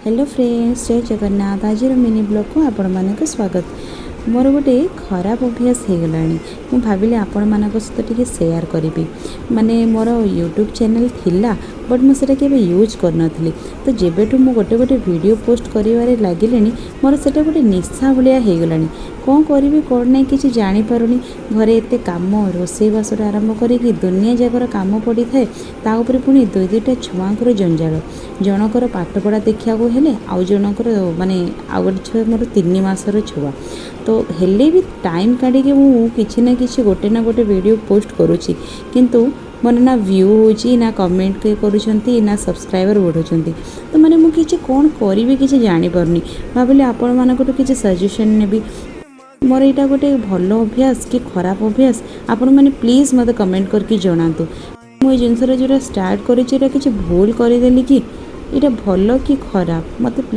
Hello friends, जय जगन्नाथ। आज mini blog को आपण मानक स्वागत। मोर गोटे खराब अभ्यास हो गलानी। मु भाविले आपण मानक सहित टिके शेयर करी। माने मोर यूट्यूब चैनल थिला बट मुझे केवे यूज करनथली। तो जेबेठू मु गोटे गोटे वीडियो पोस्ट करिवारे लागिलेनी मोर सेटा गोटे निशा भलिया हो गलानी। कौन करी कौन नहीं किसी जानीपारुनी। घरे एते काम रोसई बासर आरंभ करी दुनिया जाकर काम पड़ी थाए। ताऊपर पुणी दुई दुईटा छुआंकर जंजाल। जनकर पाठपढ़ा देखा हेले आउ जनकर माने आउ गोटे छुआ मोर 3 मासर छुआ। तो हेले भी टाइम काढ़ी किसी ना किसी गोटे ना गोटे वीडियो पोस्ट करुँची, किंतु मन ना व्यू होची ना कमेंट के करूछंती ना सब्सक्राइबर बढ़ुछंती। तो माने मु किछि कोन करिवि किछि जानि परनी। भाबिले आपण मानकटू किछि सजेशन नेबी। मोर एटा गोटे भल अभ्यास कि खराब अभ्यास आपण माने प्लीज मते कमेंट करके जणातु। मु ए जिनसरा जोरा स्टार्ट करिछि एटा किछि भूल करिदेली कि एटा भल कि खराब मते